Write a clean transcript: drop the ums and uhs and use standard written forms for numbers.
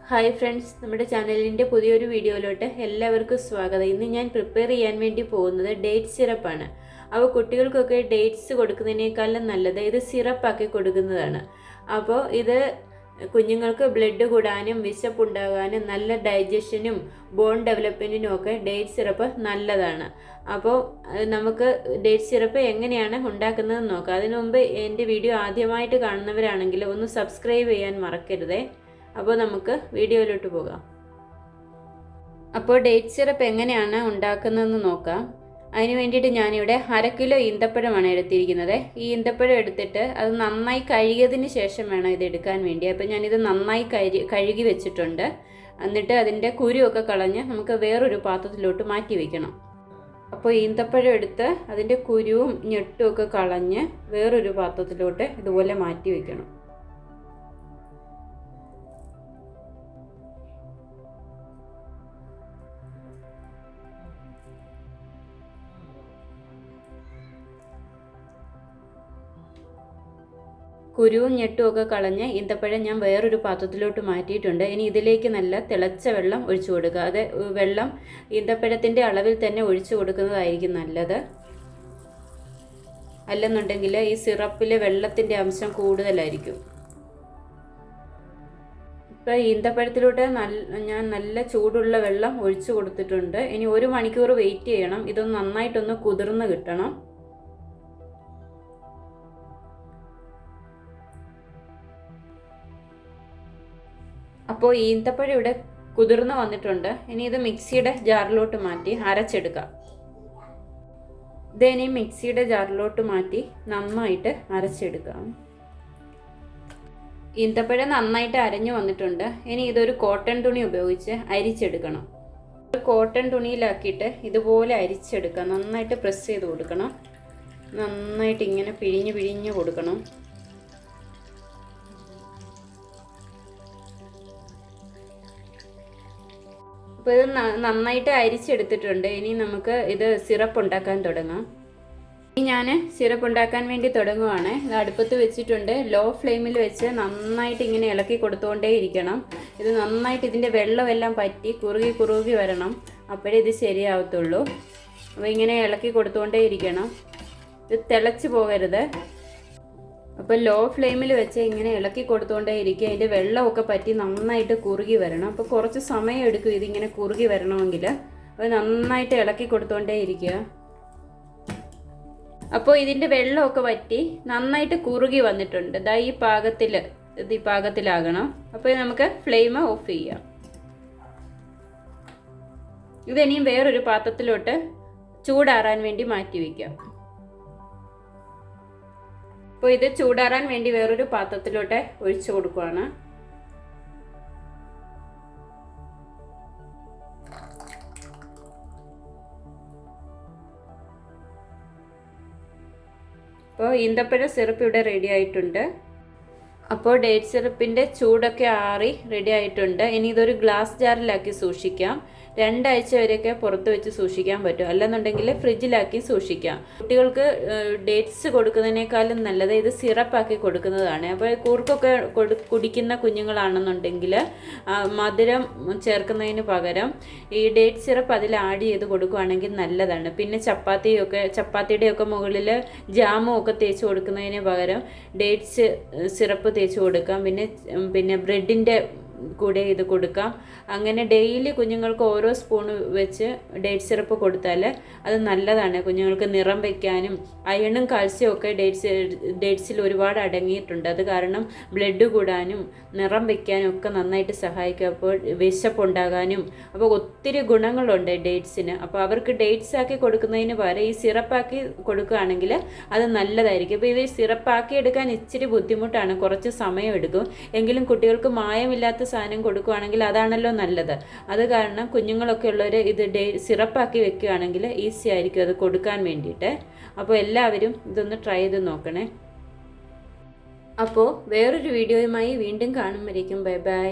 Hi friends, നമ്മുടെ ചാനലിൻ്റെ പുതിയൊരു വീഡിയോയിലോട്ട് എല്ലാവർക്കും സ്വാഗതം. ഇന്ന് ഞാൻ പ്രിപ്പയർ ചെയ്യാൻ വേണ്ടി പോകുന്നത് ഡേറ്റ് സിറപ്പാണ്. അപ്പോൾ കുട്ടികൾക്കൊക്കെ ഡേറ്റ്സ് കൊടുക്കുന്നതിനേക്കാളും നല്ലത് ഇത് സിറപ്പാക്കി കൊടുക്കുന്നതാണ്. അപ്പോൾ ഇത് കുഞ്ഞുങ്ങൾക്ക് ബ്ലഡ് കൂടാനും വിശപ്പുണ്ടാകാനും നല്ല ഡൈജഷനും ബോൺ ഡെവലപ്മെൻറ്റിനും ഒക്കെ ഡേറ്റ് സിറപ്പ് നല്ലതാണ്. അപ്പോൾ നമുക്ക് ഡേറ്റ് സിറപ്പ് എങ്ങനെയാണ് ഉണ്ടാക്കുന്നതെന്ന് നോക്കാം. അതിനു മുമ്പ് എൻ്റെ വീഡിയോ ആദ്യമായിട്ട് കാണുന്നവരാണെങ്കിൽ ഒന്ന് സബ്സ്ക്രൈബ് ചെയ്യാൻ മറക്കരുതേ. അപ്പോൾ നമുക്ക് വീഡിയോയിലോട്ട് പോകാം. അപ്പോൾ ഡേറ്റ് സിറപ്പ് എങ്ങനെയാണ് ഉണ്ടാക്കുന്നതെന്ന് നോക്കാം. അതിന് വേണ്ടിയിട്ട് ഞാനിവിടെ 1/2 കിലോ ഈന്തപ്പഴമാണ് എടുത്തിരിക്കുന്നത്. ഈ ഈന്തപ്പഴം എടുത്തിട്ട് അത് നന്നായി കഴുകിയതിന് ശേഷം വേണം ഇത് എടുക്കാൻ വേണ്ടി. അപ്പോൾ ഞാനിത് നന്നായി കഴുകി വെച്ചിട്ടുണ്ട്. എന്നിട്ട് അതിൻ്റെ കുരുവൊക്കെ കളഞ്ഞ് നമുക്ക് വേറൊരു പാത്രത്തിലോട്ട് മാറ്റി വയ്ക്കണം. അപ്പോൾ ഈന്തപ്പഴം എടുത്ത് അതിൻ്റെ കുരുവും ഞെട്ടും ഒക്കെ കളഞ്ഞ് വേറൊരു പാത്രത്തിലോട്ട് ഇതുപോലെ മാറ്റി വയ്ക്കണം. കുരുവും ഞെട്ടും ഒക്കെ കളഞ്ഞ് ഈന്തപ്പഴം ഞാൻ വേറൊരു പാത്രത്തിലോട്ട് മാറ്റിയിട്ടുണ്ട്. ഇനി ഇതിലേക്ക് നല്ല തിളച്ച വെള്ളം ഒഴിച്ചു കൊടുക്കുക. അത് വെള്ളം ഈന്തപ്പഴത്തിൻ്റെ അളവിൽ തന്നെ ഒഴിച്ചു കൊടുക്കുന്നതായിരിക്കും നല്ലത്. അല്ലെന്നുണ്ടെങ്കിൽ ഈ സിറപ്പിൽ വെള്ളത്തിൻ്റെ അംശം കൂടുതലായിരിക്കും. ഇപ്പോൾ ഈന്തപ്പഴത്തിലോട്ട് ഞാൻ നല്ല ചൂടുള്ള വെള്ളം ഒഴിച്ചു കൊടുത്തിട്ടുണ്ട്. ഇനി 1 മണിക്കൂർ വെയിറ്റ് ചെയ്യണം. ഇതൊന്ന് നന്നായിട്ടൊന്ന് കുതിർന്ന് കിട്ടണം. അപ്പോൾ ഈന്തപ്പഴം ഇവിടെ കുതിർന്ന് വന്നിട്ടുണ്ട്. ഇനി ഇത് മിക്സിയുടെ ജാറിലോട്ട് മാറ്റി അരച്ചെടുക്കാം. ഇതിനി മിക്സിയുടെ ജാറിലോട്ട് മാറ്റി നന്നായിട്ട് അരച്ചെടുക്കാം. ഈന്തപ്പഴം നന്നായിട്ട് അരഞ്ഞു വന്നിട്ടുണ്ട്. ഇനി ഇതൊരു കോട്ടൺ തുണി ഉപയോഗിച്ച് അരിച്ചെടുക്കണം. ഒരു കോട്ടൺ തുണിയിലാക്കിയിട്ട് ഇതുപോലെ അരിച്ചെടുക്കാം. നന്നായിട്ട് പ്രസ് ചെയ്ത് കൊടുക്കണം. നന്നായിട്ട് ഇങ്ങനെ പിഴിഞ്ഞ് കൊടുക്കണം. അപ്പോൾ ഇത് നന്നായിട്ട് അരിച്ചെടുത്തിട്ടുണ്ട്. ഇനി നമുക്ക് ഇത് സിറപ്പ് ഉണ്ടാക്കാൻ തുടങ്ങാം. ഇനി ഞാൻ സിറപ്പ് ഉണ്ടാക്കാൻ വേണ്ടി തുടങ്ങുവാണ്. ഇത് അടുപ്പത്ത് വെച്ചിട്ടുണ്ട്. ലോ ഫ്ലെയിമിൽ വെച്ച് നന്നായിട്ട് ഇങ്ങനെ ഇളക്കി കൊടുത്തുകൊണ്ടേ ഇരിക്കണം. ഇത് നന്നായിട്ട് ഇതിൻ്റെ വെള്ളമെല്ലാം പറ്റി കുറുകി വരണം. അപ്പോഴേ ഇത് ശരിയാവത്തുള്ളൂ. അപ്പോൾ ഇങ്ങനെ ഇളക്കി കൊടുത്തുകൊണ്ടേ ഇരിക്കണം. ഇത് തിളച്ച് പോകരുത്. അപ്പോൾ ലോ ഫ്ലെയിമിൽ വെച്ച് ഇങ്ങനെ ഇളക്കി കൊടുത്തുകൊണ്ടേ ഇരിക്കുക. അതിൻ്റെ വെള്ളമൊക്കെ പറ്റി നന്നായിട്ട് കുറുകി വരണം. അപ്പോൾ കുറച്ച് സമയം എടുക്കും ഇതിങ്ങനെ കുറുകി വരണമെങ്കിൽ. അപ്പോൾ നന്നായിട്ട് ഇളക്കി കൊടുത്തുകൊണ്ടേ ഇരിക്കുക. അപ്പോൾ ഇതിൻ്റെ വെള്ളമൊക്കെ പറ്റി നന്നായിട്ട് കുറുകി വന്നിട്ടുണ്ട്. ദാ ഈ പാകത്തിലാകണം. അപ്പോൾ നമുക്ക് ഫ്ലെയിം ഓഫ് ചെയ്യാം. ഇതിനിയും വേറൊരു പാത്രത്തിലോട്ട് ചൂടാറാൻ വേണ്ടി മാറ്റി വയ്ക്കാം. അപ്പോൾ ഇത് ചൂടാറാൻ വേണ്ടി വേറൊരു പാത്രത്തിലോട്ട് ഒഴിച്ചു കൊടുക്കുകയാണ്. അപ്പോൾ ഈന്തപ്പഴ സിറപ്പ് ഇവിടെ റെഡി ആയിട്ടുണ്ട്. അപ്പോൾ ഡേറ്റ് സിറപ്പിൻ്റെ ചൂടൊക്കെ ആറി റെഡി ആയിട്ടുണ്ട്. ഇനി ഇതൊരു ഗ്ലാസ് ജാറിലാക്കി സൂക്ഷിക്കാം. 2 ആഴ്ച വരെയൊക്കെ പുറത്ത് വെച്ച് സൂക്ഷിക്കാൻ പറ്റും. അല്ലെന്നുണ്ടെങ്കിൽ ഫ്രിഡ്ജിലാക്കി സൂക്ഷിക്കാം. കുട്ടികൾക്ക് ഡേറ്റ്സ് കൊടുക്കുന്നതിനേക്കാളും നല്ലത് ഇത് സിറപ്പാക്കി കൊടുക്കുന്നതാണ്. അപ്പോൾ കൂർക്കൊക്കെ കുടിക്കുന്ന കുഞ്ഞുങ്ങളാണെന്നുണ്ടെങ്കിൽ മധുരം ചേർക്കുന്നതിന് പകരം ഈ ഡേറ്റ് സിറപ്പ് അതിൽ ആഡ് ചെയ്ത് കൊടുക്കുകയാണെങ്കിൽ നല്ലതാണ്. പിന്നെ ചപ്പാത്തിയുടെയൊക്കെ മുകളിൽ ജാമും ഒക്കെ തേച്ച് കൊടുക്കുന്നതിന് പകരം ഡേറ്റ്സ് സിറപ്പ് തേച്ച് കൊടുക്കാം. പിന്നെ ബ്രെഡിൻ്റെ കൂടെ ഇത് കൊടുക്കാം. അങ്ങനെ ഡെയിലി കുഞ്ഞുങ്ങൾക്ക് ഓരോ സ്പൂൺ വെച്ച് ഡേറ്റ് സിറപ്പ് കൊടുത്താൽ അത് നല്ലതാണ്. കുഞ്ഞുങ്ങൾക്ക് നിറം വയ്ക്കാനും അയണും കാൽസ്യവും ഒക്കെ ഡേറ്റ്സിൽ ഒരുപാട് അടങ്ങിയിട്ടുണ്ട്. അത് കാരണം ബ്ലഡ് കൂടാനും നിറം വയ്ക്കാനും ഒക്കെ നന്നായിട്ട് സഹായിക്കും. അപ്പോൾ വിശപ്പുണ്ടാകാനും അപ്പോൾ ഒത്തിരി ഗുണങ്ങളുണ്ട് ഡേറ്റ്സിന്. അപ്പോൾ അവർക്ക് ഡേറ്റ്സ് ആക്കി കൊടുക്കുന്നതിന് പകരം ഈ സിറപ്പാക്കി കൊടുക്കുകയാണെങ്കിൽ അത് നല്ലതായിരിക്കും. അപ്പോൾ ഇത് സിറപ്പാക്കി എടുക്കാൻ ഇച്ചിരി ബുദ്ധിമുട്ടാണ്, കുറച്ച് സമയം എടുക്കും. എങ്കിലും കുട്ടികൾക്ക് മായമില്ലാത്ത സാധനം കൊടുക്കുകയാണെങ്കിൽ അതാണല്ലോ നല്ലത്. അത് കാരണം കുഞ്ഞുങ്ങളൊക്കെ ഉള്ളവർ ഇത് സിറപ്പാക്കി വെക്കുകയാണെങ്കിൽ ഈസി ആയിരിക്കും അത് കൊടുക്കാൻ വേണ്ടിയിട്ട്. അപ്പോൾ എല്ലാവരും ഇതൊന്ന് ട്രൈ ചെയ്ത് നോക്കണേ. അപ്പോൾ വേറൊരു വീഡിയോയുമായി വീണ്ടും കാണുമ്പോഴേക്കും ബൈ ബൈ.